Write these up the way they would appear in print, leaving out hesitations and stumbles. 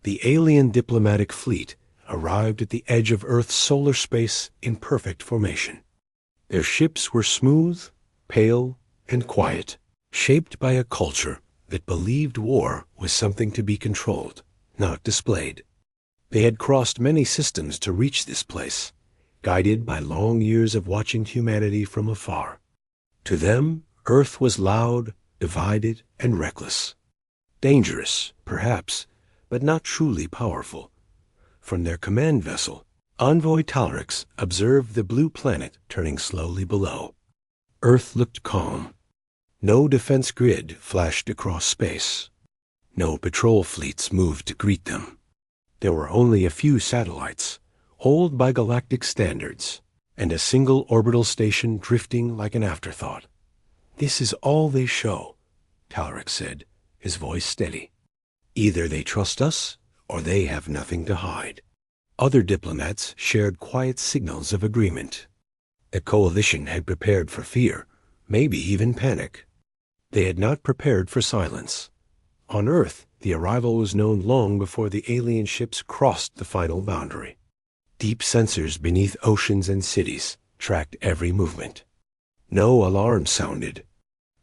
The alien diplomatic fleet arrived at the edge of Earth's solar space in perfect formation. Their ships were smooth, pale, and quiet, shaped by a culture that believed war was something to be controlled, not displayed. They had crossed many systems to reach this place, guided by long years of watching humanity from afar. To them, Earth was loud, divided, and reckless. Dangerous, perhaps, but not truly powerful. From their command vessel, Envoy Talrix observed the blue planet turning slowly below. Earth looked calm. No defense grid flashed across space. No patrol fleets moved to greet them. There were only a few satellites, old by galactic standards, and a single orbital station drifting like an afterthought. "This is all they show," Talrix said, his voice steady. "Either they trust us, or they have nothing to hide." Other diplomats shared quiet signals of agreement. The coalition had prepared for fear, maybe even panic. They had not prepared for silence. On Earth, the arrival was known long before the alien ships crossed the final boundary. Deep sensors beneath oceans and cities tracked every movement. No alarm sounded.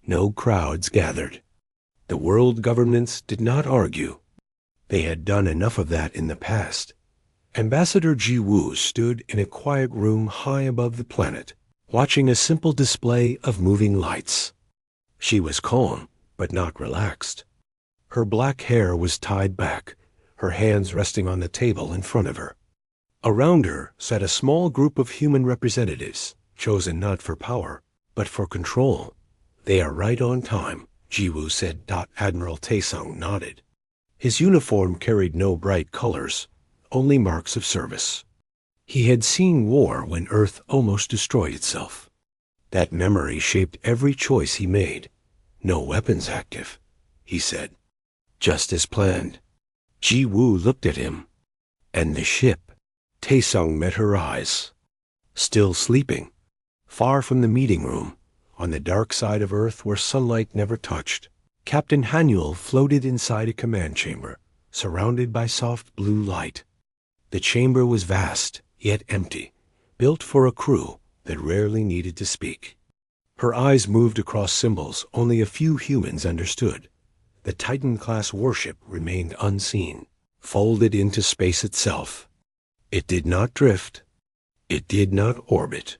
No crowds gathered. The world governments did not argue. They had done enough of that in the past. Ambassador Ji Woo stood in a quiet room high above the planet, watching a simple display of moving lights. She was calm, but not relaxed. Her black hair was tied back, her hands resting on the table in front of her. Around her sat a small group of human representatives, chosen not for power, but for control. "They are right on time," Ji Woo said. Admiral Taesung nodded. His uniform carried no bright colors, only marks of service. He had seen war when Earth almost destroyed itself. That memory shaped every choice he made. "No weapons active," he said. "Just as planned." Ji Woo looked at him. "And the ship?" Taesung met her eyes. Still sleeping, far from the meeting room, on the dark side of Earth where sunlight never touched, Captain Hanyul floated inside a command chamber, surrounded by soft blue light. The chamber was vast, yet empty, built for a crew that rarely needed to speak. Her eyes moved across symbols only a few humans understood. The Titan-class warship remained unseen, folded into space itself. It did not drift. It did not orbit.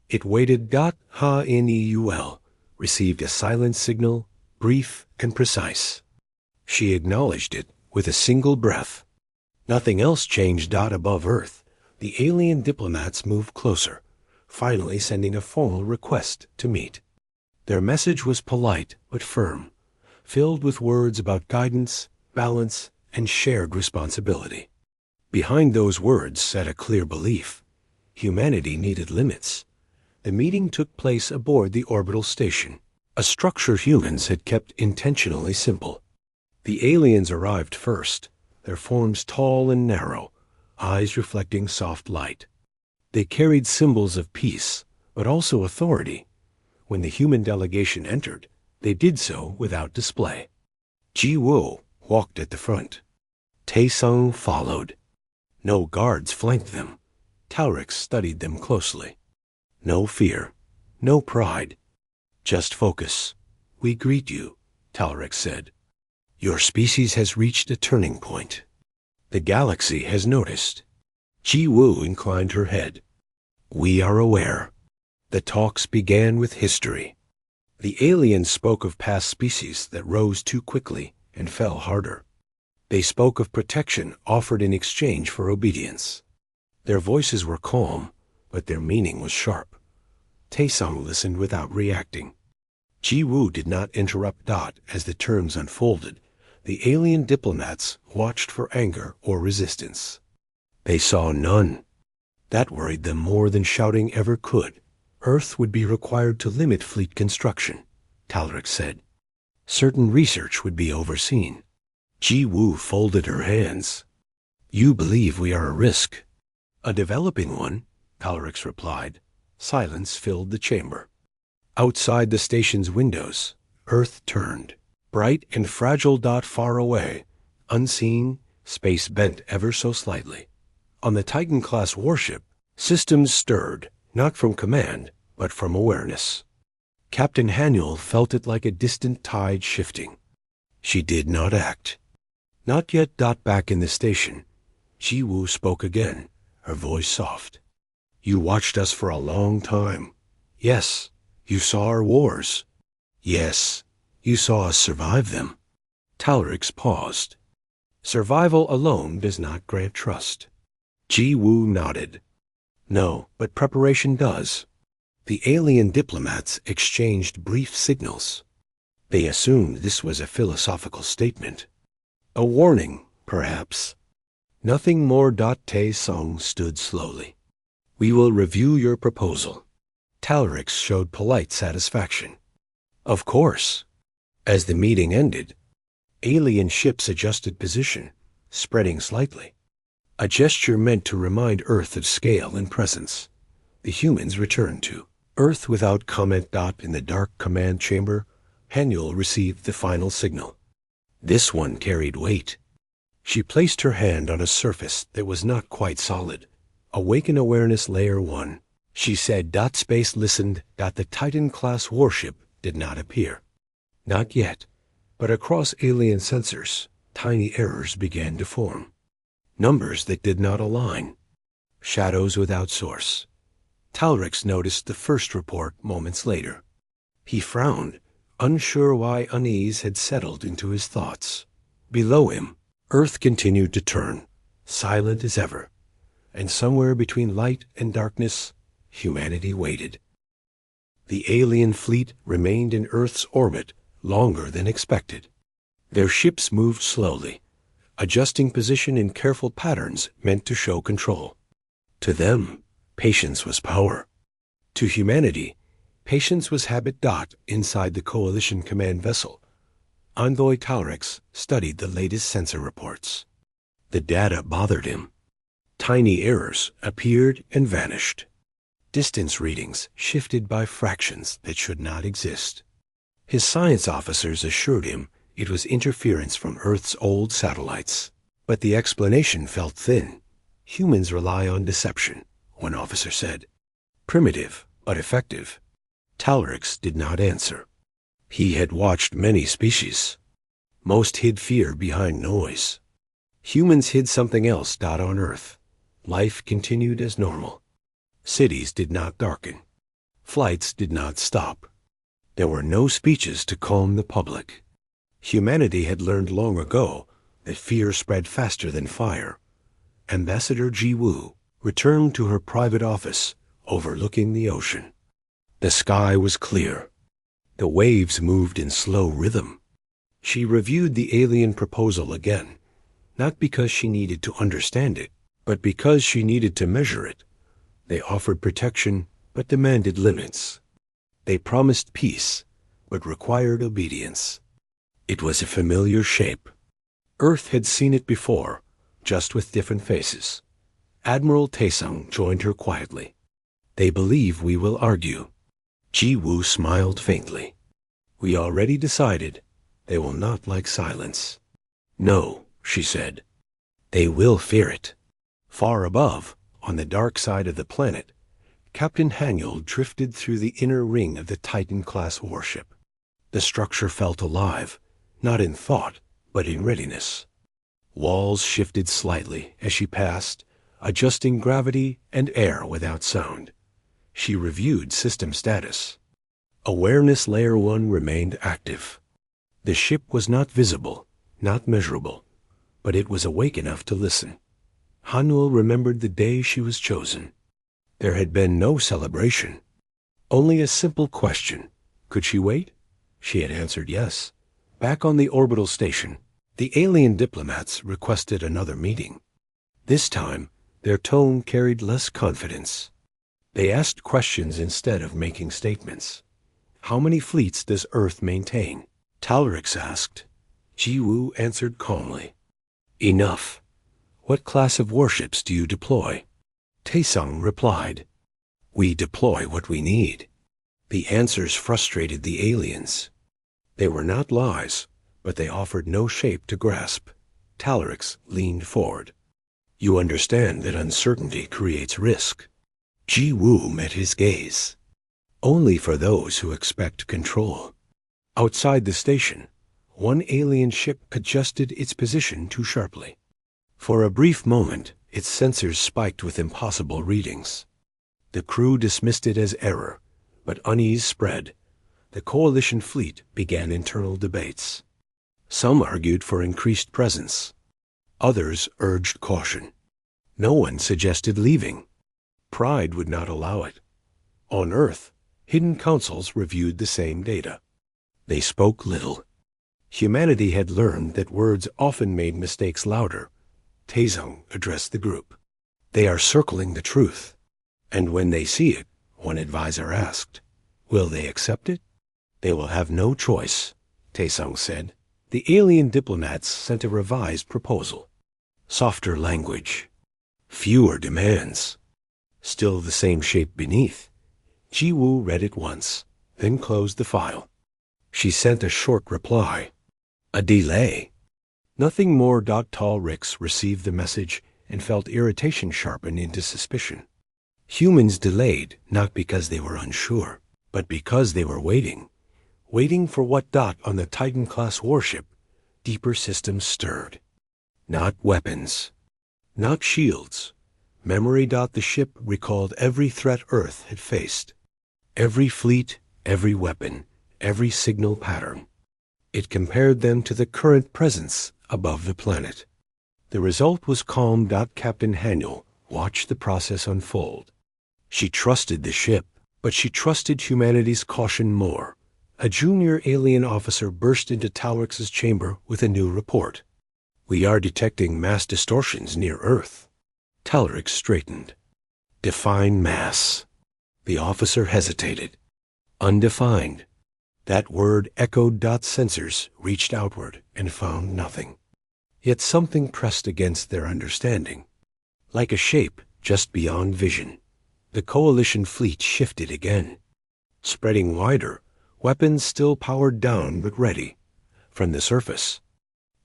It waited. Haneul received a silent signal, brief and precise. She acknowledged it with a single breath. Nothing else changed. Above Earth, the alien diplomats moved closer, finally sending a formal request to meet. Their message was polite but firm, filled with words about guidance, balance, and shared responsibility. Behind those words sat a clear belief. Humanity needed limits. The meeting took place aboard the orbital station, a structure humans had kept intentionally simple. The aliens arrived first, their forms tall and narrow, eyes reflecting soft light. They carried symbols of peace, but also authority. When the human delegation entered, they did so without display. Ji Woo walked at the front. Taesung followed. No guards flanked them. Talrix studied them closely. No fear, no pride, just focus. "We greet you," Talrix said. "Your species has reached a turning point. The galaxy has noticed." Ji Woo inclined her head. "We are aware." The talks began with history. The aliens spoke of past species that rose too quickly and fell harder. They spoke of protection offered in exchange for obedience. Their voices were calm, but their meaning was sharp. Taesung listened without reacting. Ji Woo did not interrupt. As the terms unfolded, the alien diplomats watched for anger or resistance. They saw none. That worried them more than shouting ever could. Earth would be required to limit fleet construction, Talrix said. Certain research would be overseen. Ji Woo folded her hands. "You believe we are a risk." "A developing one," Talrix replied. Silence filled the chamber. Outside the station's windows, Earth turned, bright and fragile. Far away, unseen, Space bent ever so slightly. On the Titan-class warship, systems stirred, not from command, but from awareness. Captain Haniel felt it like a distant tide shifting. She did not act. Not yet. Back in the station, Ji-woo spoke again, her voice soft. You watched us for a long time. Yes, you saw our wars. Yes, you saw us survive them. Talrix paused. Survival alone does not grant trust. Ji-woo nodded. No, but preparation does. The alien diplomats exchanged brief signals. They assumed this was a philosophical statement. A warning, perhaps. Nothing more. Tae-sung stood slowly. We will review your proposal. Talrix showed polite satisfaction. Of course. As the meeting ended, alien ships adjusted position, spreading slightly. A gesture meant to remind Earth of scale and presence. The humans returned to Earth without comment. In the dark command chamber, Haniel received the final signal. This one carried weight. She placed her hand on a surface that was not quite solid. Awaken Awareness Layer 1. She said. Space listened. The Titan-class warship did not appear. Not yet, but across alien sensors, tiny errors began to form. Numbers that did not align. Shadows without source. Talrix noticed the first report moments later. He frowned, unsure why unease had settled into his thoughts. Below him, Earth continued to turn, silent as ever. And somewhere between light and darkness, humanity waited. The alien fleet remained in Earth's orbit longer than expected. Their ships moved slowly, adjusting position in careful patterns meant to show control. To them, patience was power. To humanity, patience was habit. Inside the Coalition command vessel, Envoy Talrix studied the latest sensor reports. The data bothered him. Tiny errors appeared and vanished. Distance readings shifted by fractions that should not exist. His science officers assured him it was interference from Earth's old satellites. But the explanation felt thin. Humans rely on deception, one officer said. Primitive, but effective. Talrix did not answer. He had watched many species. Most hid fear behind noise. Humans hid something else. On Earth, life continued as normal. Cities did not darken. Flights did not stop. There were no speeches to calm the public. Humanity had learned long ago that fear spread faster than fire. Ambassador Ji-woo returned to her private office overlooking the ocean. The sky was clear. The waves moved in slow rhythm. She reviewed the alien proposal again, not because she needed to understand it, but because she needed to measure it. They offered protection, but demanded limits. They promised peace, but required obedience. It was a familiar shape. Earth had seen it before, just with different faces. Admiral Tae-sung joined her quietly. They believe we will argue. Ji-woo smiled faintly. We already decided. They will not like silence. No, she said. They will fear it. Far above, on the dark side of the planet, Captain Haniel drifted through the inner ring of the Titan-class warship. The structure felt alive, not in thought, but in readiness. Walls shifted slightly as she passed, adjusting gravity and air without sound. She reviewed system status. Awareness Layer 1 remained active. The ship was not visible, not measurable, but it was awake enough to listen. Haniel remembered the day she was chosen. There had been no celebration. Only a simple question. Could she wait? She had answered yes. Back on the orbital station, the alien diplomats requested another meeting. This time, their tone carried less confidence. They asked questions instead of making statements. How many fleets does Earth maintain? Talrix asked. Ji-woo answered calmly. Enough. What class of warships do you deploy? Tae-sung replied. We deploy what we need. The answers frustrated the aliens. They were not lies, but they offered no shape to grasp. Talarix leaned forward. You understand that uncertainty creates risk. Ji Woo met his gaze. Only for those who expect control. Outside the station, one alien ship adjusted its position too sharply. For a brief moment, its sensors spiked with impossible readings. The crew dismissed it as error, but unease spread. The coalition fleet began internal debates. Some argued for increased presence. Others urged caution. No one suggested leaving. Pride would not allow it. On Earth, hidden councils reviewed the same data. They spoke little. Humanity had learned that words often made mistakes louder. Taesung addressed the group. They are circling the truth. And when they see it, one advisor asked, will they accept it? They will have no choice, Taesung said. The alien diplomats sent a revised proposal. Softer language. Fewer demands. Still the same shape beneath. Ji Woo read it once, then closed the file. She sent a short reply. A delay. Nothing more. Talarix received the message and felt irritation sharpen into suspicion. Humans delayed not because they were unsure, but because they were waiting. Waiting for what? On the Titan-class warship, deeper systems stirred. Not weapons. Not shields. Memory. The ship recalled every threat Earth had faced. Every fleet, every weapon, every signal pattern. It compared them to the current presence above the planet. The result was calm. Captain Haniel watched the process unfold. She trusted the ship, but she trusted humanity's caution more. A junior alien officer burst into Talarix's chamber with a new report. We are detecting mass distortions near Earth. Talarix straightened. Define mass. The officer hesitated. Undefined. That word echoed. Sensors reached outward and found nothing. Yet something pressed against their understanding. Like a shape just beyond vision. The coalition fleet shifted again. Spreading wider, weapons still powered down but ready. From the surface,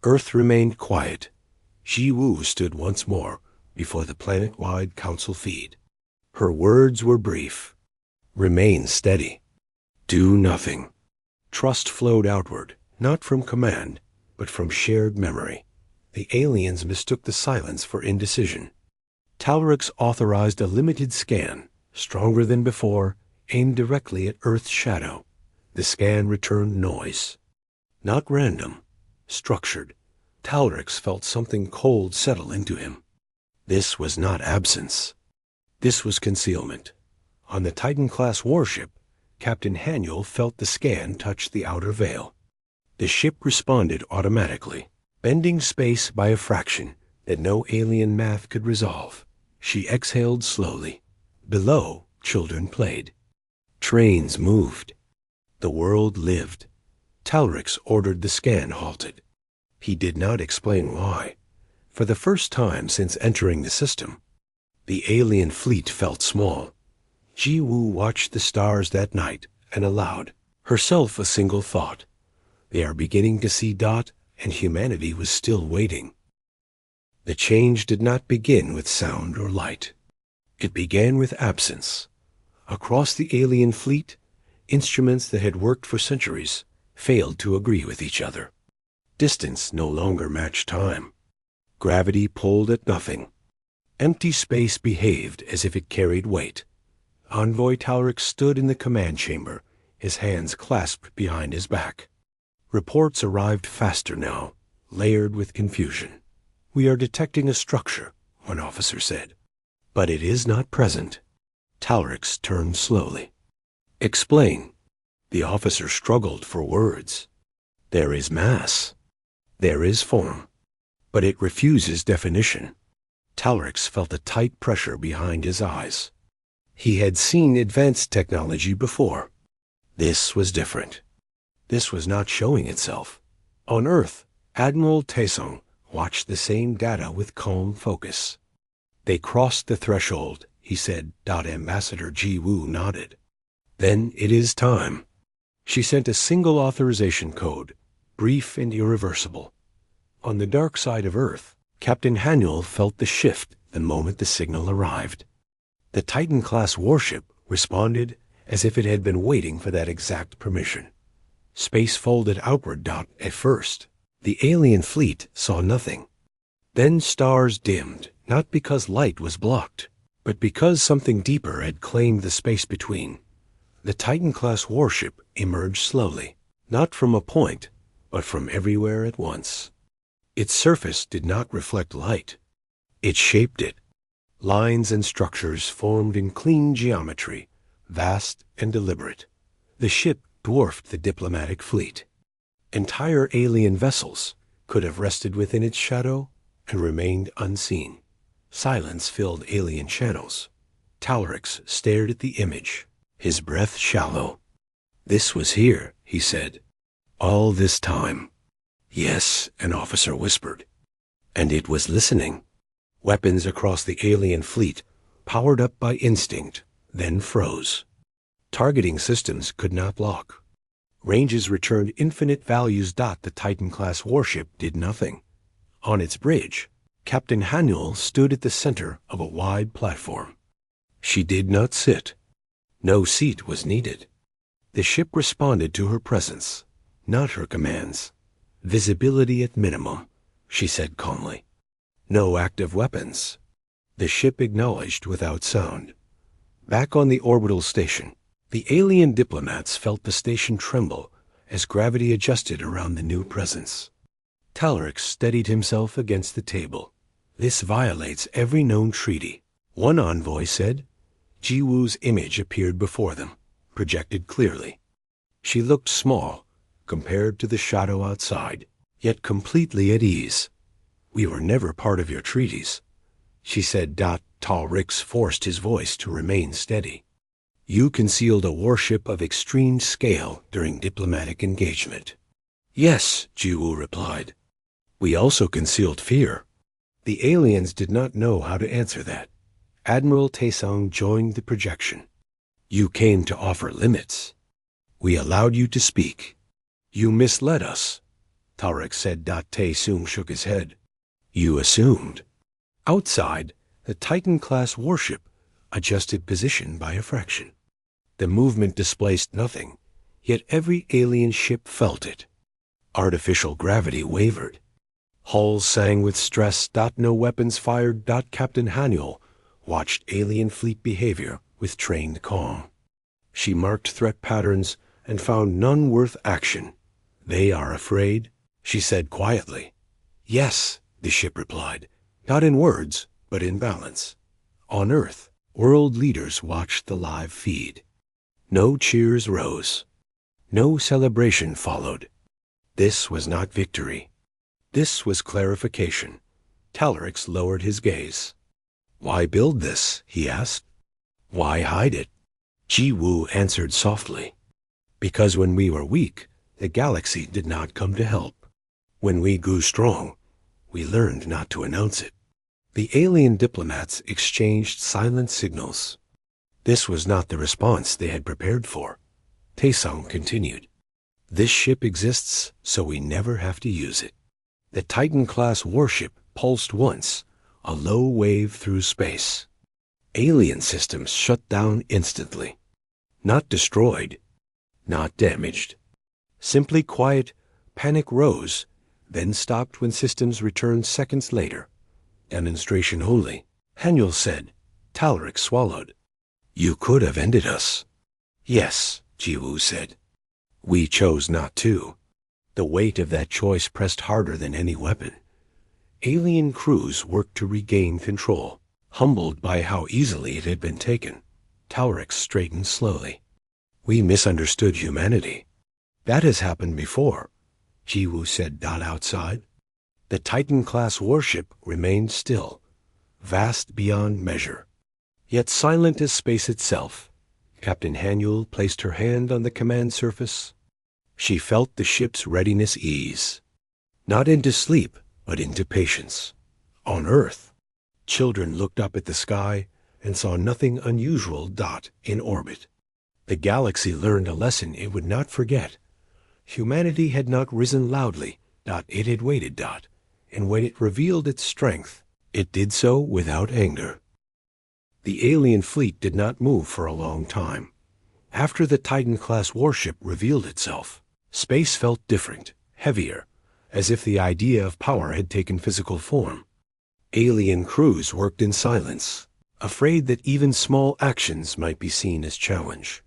Earth remained quiet. Ji Woo stood once more before the planet-wide council feed. Her words were brief. Remain steady. Do nothing. Trust flowed outward, not from command, but from shared memory. The aliens mistook the silence for indecision. Talarix authorized a limited scan, stronger than before, aimed directly at Earth's shadow. The scan returned noise. Not random, structured. Talarix felt something cold settle into him. This was not absence. This was concealment. On the Titan-class warship, Captain Haniel felt the scan touch the outer veil. The ship responded automatically, bending space by a fraction that no alien math could resolve. She exhaled slowly. Below, children played. Trains moved. The world lived. Talarix ordered the scan halted. He did not explain why. For the first time since entering the system, the alien fleet felt small. Ji Woo watched the stars that night and allowed herself a single thought. They are beginning to see. And humanity was still waiting. The change did not begin with sound or light. It began with absence. Across the alien fleet, instruments that had worked for centuries failed to agree with each other. Distance no longer matched time. Gravity pulled at nothing. Empty space behaved as if it carried weight. Envoy Talarix stood in the command chamber, his hands clasped behind his back. Reports arrived faster now, layered with confusion. We are detecting a structure, one officer said. But it is not present. Talarix turned slowly. Explain. The officer struggled for words. There is mass. There is form. But it refuses definition. Talarix felt a tight pressure behind his eyes. He had seen advanced technology before. This was different. This was not showing itself. On Earth, Admiral Taesung watched the same data with calm focus. They crossed the threshold, he said. Ambassador Ji Woo nodded. Then it is time. She sent a single authorization code, brief and irreversible. On the dark side of Earth, Captain Haniel felt the shift the moment the signal arrived. The Titan-class warship responded as if it had been waiting for that exact permission. Space folded outward. At first, the alien fleet saw nothing. Then stars dimmed, not because light was blocked, but because something deeper had claimed the space between. The Titan-class warship emerged slowly, not from a point, but from everywhere at once. Its surface did not reflect light. It shaped it. Lines and structures formed in clean geometry, vast and deliberate. The ship dwarfed the diplomatic fleet. Entire alien vessels could have rested within its shadow and remained unseen. Silence filled alien channels. Talrix stared at the image, his breath shallow. "This was here," he said. "All this time." "Yes," an officer whispered. "And it was listening." Weapons across the alien fleet powered up by instinct, then froze. Targeting systems could not lock. Ranges returned infinite values. The Titan-class warship did nothing. On its bridge, Captain Haniel stood at the center of a wide platform. She did not sit. No seat was needed. The ship responded to her presence, not her commands. "Visibility at minimum," she said calmly. "No active weapons." The ship acknowledged without sound. Back on the orbital station, the alien diplomats felt the station tremble as gravity adjusted around the new presence. Talrix steadied himself against the table. "This violates every known treaty," one envoy said. Jiwoo's image appeared before them, projected clearly. She looked small compared to the shadow outside, yet completely at ease. "We were never part of your treaties," she said. Talrix forced his voice to remain steady. "You concealed a warship of extreme scale during diplomatic engagement." "Yes," Jiwoo replied. "We also concealed fear." The aliens did not know how to answer that. Admiral Taesung joined the projection. "You came to offer limits. We allowed you to speak." "You misled us," Talrix said. Taesung shook his head. "You assumed." Outside, the Titan-class warship adjusted position by a fraction. The movement displaced nothing, yet every alien ship felt it. Artificial gravity wavered. Hulls sang with stress. No weapons fired. Captain Haniel watched alien fleet behavior with trained calm. She marked threat patterns and found none worth action. "They are afraid," she said quietly. "Yes," the ship replied, not in words, but in balance. On Earth, world leaders watched the live feed. No cheers rose. No celebration followed. This was not victory. This was clarification. Talrix lowered his gaze. "Why build this?" he asked. "Why hide it?" Jiwoo answered softly. "Because when we were weak, the galaxy did not come to help. When we grew strong, we learned not to announce it." The alien diplomats exchanged silent signals. This was not the response they had prepared for. Taesung continued. "This ship exists so we never have to use it." The Titan-class warship pulsed once, a low wave through space. Alien systems shut down instantly. Not destroyed, not damaged. Simply quiet, panic rose, then stopped when systems returned seconds later. "Demonstration only," Haniel said. Talrix swallowed. "You could have ended us." "Yes," Jiwoo said. "We chose not to." The weight of that choice pressed harder than any weapon. Alien crews worked to regain control, humbled by how easily it had been taken. Talrix straightened slowly. "We misunderstood humanity." "That has happened before," Jiwoo said. Outside, the Titan-class warship remained still, vast beyond measure, yet silent as space itself. Captain Haniel placed her hand on the command surface. She felt the ship's readiness ease, not into sleep, but into patience. On Earth, children looked up at the sky and saw nothing unusual. In orbit, the galaxy learned a lesson it would not forget. Humanity had not risen loudly. It had waited. and when it revealed its strength, it did so without anger. The alien fleet did not move for a long time. After the Titan-class warship revealed itself, space felt different, heavier, as if the idea of power had taken physical form. Alien crews worked in silence, afraid that even small actions might be seen as challenge.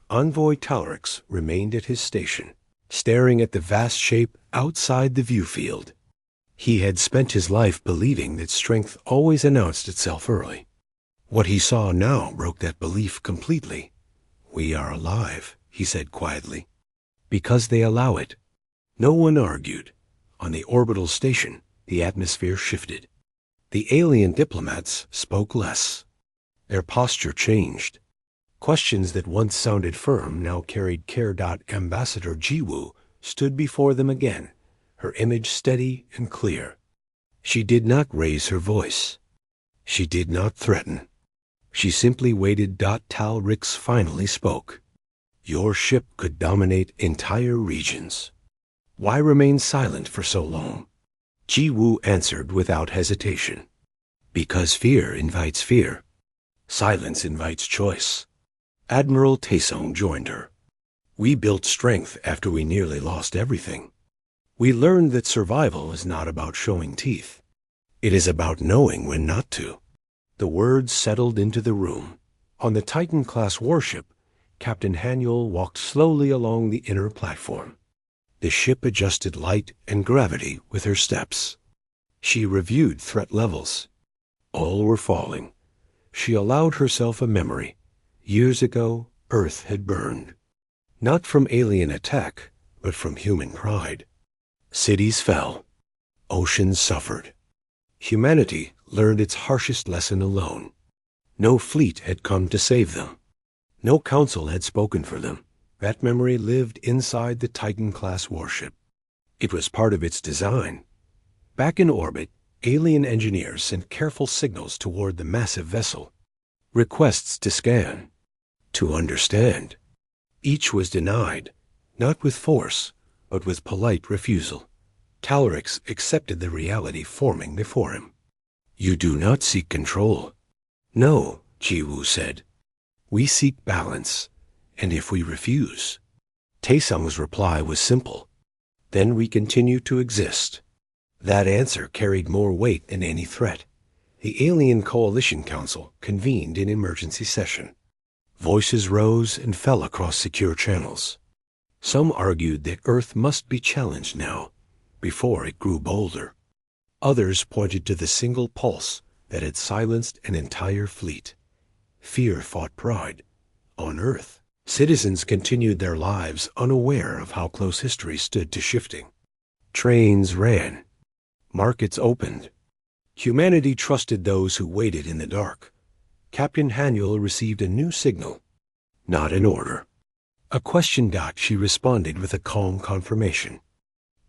Envoy Talrix remained at his station, staring at the vast shape outside the view field. He had spent his life believing that strength always announced itself early. What he saw now broke that belief completely. "We are alive," he said quietly. "Because they allow it." No one argued. On the orbital station, the atmosphere shifted. The alien diplomats spoke less. Their posture changed. Questions that once sounded firm now carried care. Ambassador Jiwoo stood before them again, her image steady and clear. She did not raise her voice. She did not threaten. She simply waited. Talrix finally spoke. "Your ship could dominate entire regions. Why remain silent for so long?" Jiwoo answered without hesitation. "Because fear invites fear. Silence invites choice." Admiral Taesung joined her. "We built strength after we nearly lost everything. We learned that survival is not about showing teeth. It is about knowing when not to." The words settled into the room. On the Titan-class warship, Captain Haniel walked slowly along the inner platform. The ship adjusted light and gravity with her steps. She reviewed threat levels. All were falling. She allowed herself a memory. Years ago, Earth had burned. Not from alien attack, but from human pride. Cities fell. Oceans suffered. Humanity learned its harshest lesson alone. No fleet had come to save them. No council had spoken for them. That memory lived inside the Titan-class warship. It was part of its design. Back in orbit, alien engineers sent careful signals toward the massive vessel. Requests to scan, to understand. Each was denied, not with force, but with polite refusal. Talrix accepted the reality forming before him. "You do not seek control." "No," Jiwoo said. "We seek balance, and if we refuse." Taesung's reply was simple. "Then we continue to exist." That answer carried more weight than any threat. The Alien Coalition Council convened in emergency session. Voices rose and fell across secure channels. Some argued that Earth must be challenged now, before it grew bolder. Others pointed to the single pulse that had silenced an entire fleet. Fear fought pride. On Earth, citizens continued their lives unaware of how close history stood to shifting. Trains ran. Markets opened. Humanity trusted those who waited in the dark. Captain Haniel received a new signal, not an order. A question. She responded with a calm confirmation.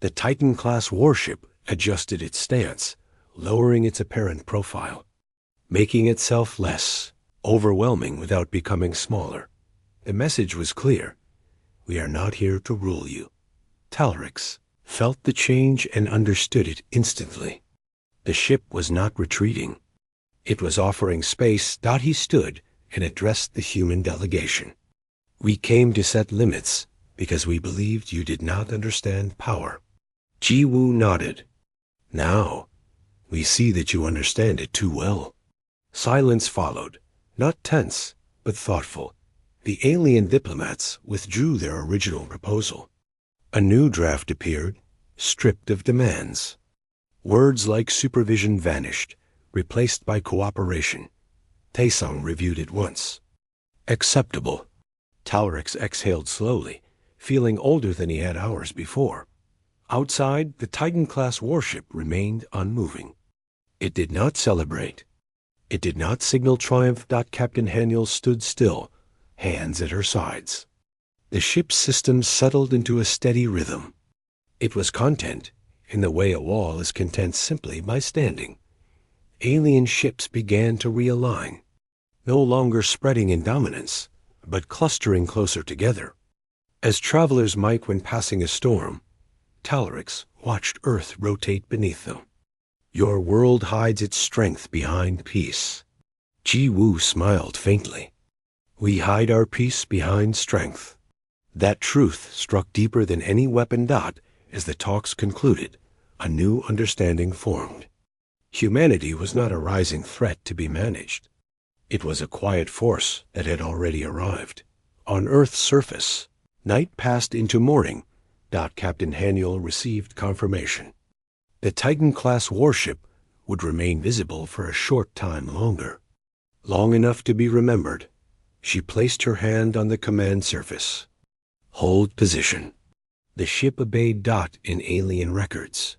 The Titan-class warship adjusted its stance, lowering its apparent profile, making itself less overwhelming without becoming smaller. The message was clear. "We are not here to rule you." Talrix felt the change and understood it instantly. The ship was not retreating. It was offering space. He stood and addressed the human delegation. "We came to set limits because we believed you did not understand power." Jiwoo nodded. "Now, we see that you understand it too well." Silence followed, not tense, but thoughtful. The alien diplomats withdrew their original proposal. A new draft appeared, stripped of demands. Words like supervision vanished, replaced by cooperation. Taesung reviewed it once. "Acceptable." Talrix exhaled slowly, feeling older than he had hours before. Outside, the Titan-class warship remained unmoving. It did not celebrate. It did not signal triumph. Captain Haniel stood still, hands at her sides. The ship's systems settled into a steady rhythm. It was content, in the way a wall is content simply by standing. Alien ships began to realign, no longer spreading in dominance, but clustering closer together. As travelers might when passing a storm, Talrix watched Earth rotate beneath them. Your world hides its strength behind peace. Ji Woo smiled faintly. We hide our peace behind strength. That truth struck deeper than any weapon. As the talks concluded, a new understanding formed. Humanity was not a rising threat to be managed. It was a quiet force that had already arrived. On Earth's surface, night passed into morning. Captain Haniel received confirmation. The Titan-class warship would remain visible for a short time longer. Long enough to be remembered. She placed her hand on the command surface. Hold position. The ship obeyed. In alien records.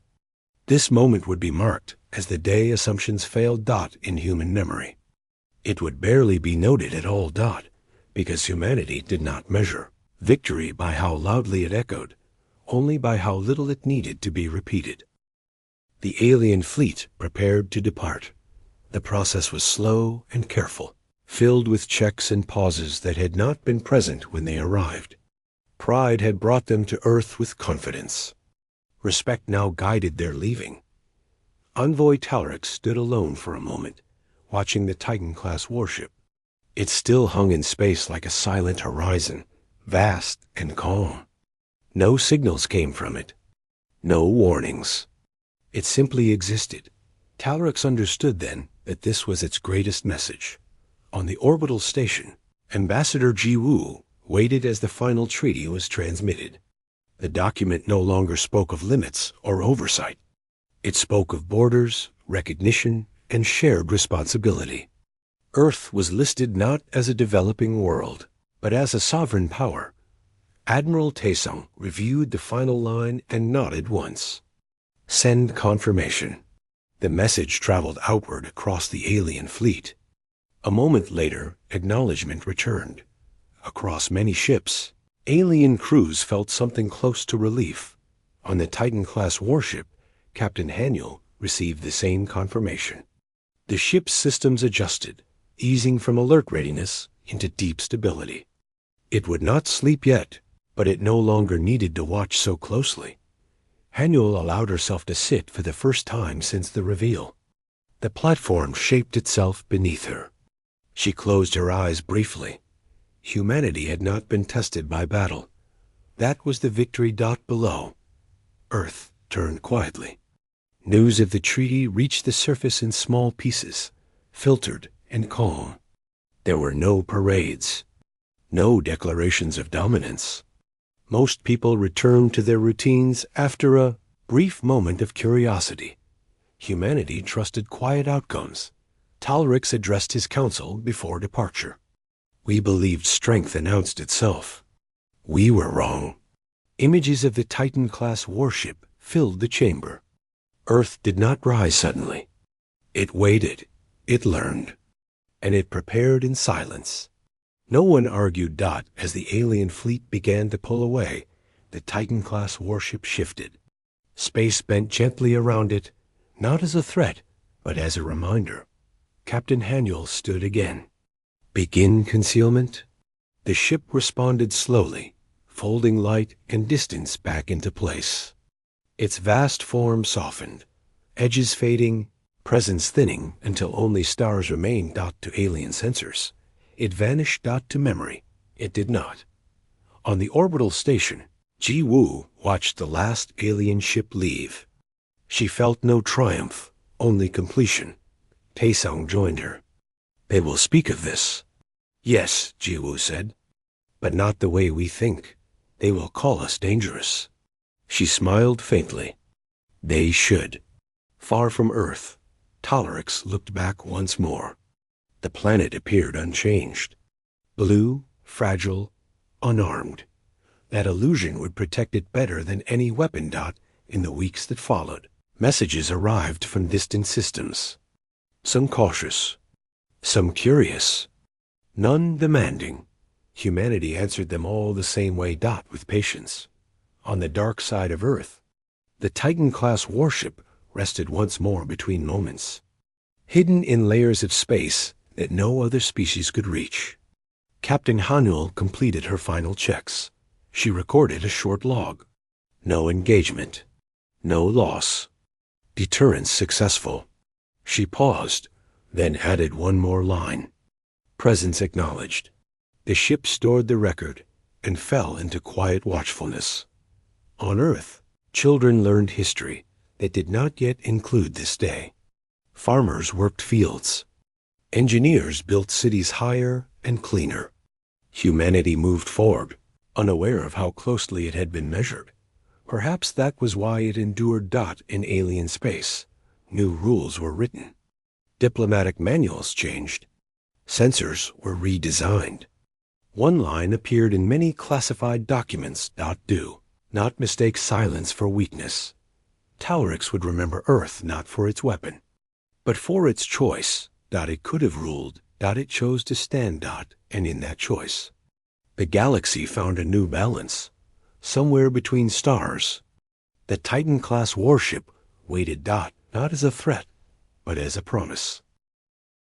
This moment would be marked as the day assumptions failed. In human memory. It would barely be noted at all. Because humanity did not measure victory by how loudly it echoed, only by how little it needed to be repeated. The alien fleet prepared to depart. The process was slow and careful, filled with checks and pauses that had not been present when they arrived. Pride had brought them to Earth with confidence. Respect now guided their leaving. Envoy Talrix stood alone for a moment, watching the Titan-class warship. It still hung in space like a silent horizon, vast and calm. No signals came from it. No warnings. It simply existed. Talrix understood then that this was its greatest message. On the orbital station, Ambassador Ji Woo waited as the final treaty was transmitted. The document no longer spoke of limits or oversight. It spoke of borders, recognition, and shared responsibility. Earth was listed not as a developing world, but as a sovereign power. Admiral Taesung reviewed the final line and nodded once. Send confirmation. The message traveled outward across the alien fleet. A moment later, acknowledgement returned. Across many ships, alien crews felt something close to relief. On the Titan-class warship, Captain Haniel received the same confirmation. The ship's systems adjusted, easing from alert readiness into deep stability. It would not sleep yet, but it no longer needed to watch so closely. Haniel allowed herself to sit for the first time since the reveal. The platform shaped itself beneath her. She closed her eyes briefly. Humanity had not been tested by battle. That was the victory. Below. Earth turned quietly. News of the treaty reached the surface in small pieces, filtered and calm. There were no parades, no declarations of dominance. Most people returned to their routines after a brief moment of curiosity. Humanity trusted quiet outcomes. Talrix addressed his council before departure. We believed strength announced itself. We were wrong. Images of the Titan-class warship filled the chamber. Earth did not rise suddenly. It waited, it learned, and it prepared in silence. No one argued. As the alien fleet began to pull away, the Titan-class warship shifted. Space bent gently around it, not as a threat, but as a reminder. Captain Haniel stood again. Begin concealment? The ship responded slowly, folding light and distance back into place. Its vast form softened, edges fading, presence thinning until only stars remained. To alien sensors. It vanished. To memory. It did not. On the orbital station, Ji Woo watched the last alien ship leave. She felt no triumph, only completion. Taesung joined her. They will speak of this. Yes, Ji Woo said. But not the way we think. They will call us dangerous. She smiled faintly. They should. Far from Earth, Talrix looked back once more. The planet appeared unchanged. Blue, fragile, unarmed. That illusion would protect it better than any weapon. In the weeks that followed, messages arrived from distant systems. Some cautious, some curious, none demanding. Humanity answered them all the same way. With patience. On the dark side of Earth, the Titan-class warship rested once more between moments, hidden in layers of space that no other species could reach. Captain Haniel completed her final checks. She recorded a short log. No engagement. No loss. Deterrence successful. She paused, then added one more line. Presence acknowledged. The ship stored the record and fell into quiet watchfulness. On Earth, children learned history that did not yet include this day. Farmers worked fields. Engineers built cities higher and cleaner. Humanity moved forward, unaware of how closely it had been measured. Perhaps that was why it endured in alien space. New rules were written. Diplomatic manuals changed. Sensors were redesigned. One line appeared in many classified documents. Do not mistake silence for weakness. Taurix would remember Earth not for its weapon, but for its choice. It could have ruled. It chose to stand. And in that choice, the galaxy found a new balance, somewhere between stars. The Titan-class warship waited. Not as a threat, but as a promise.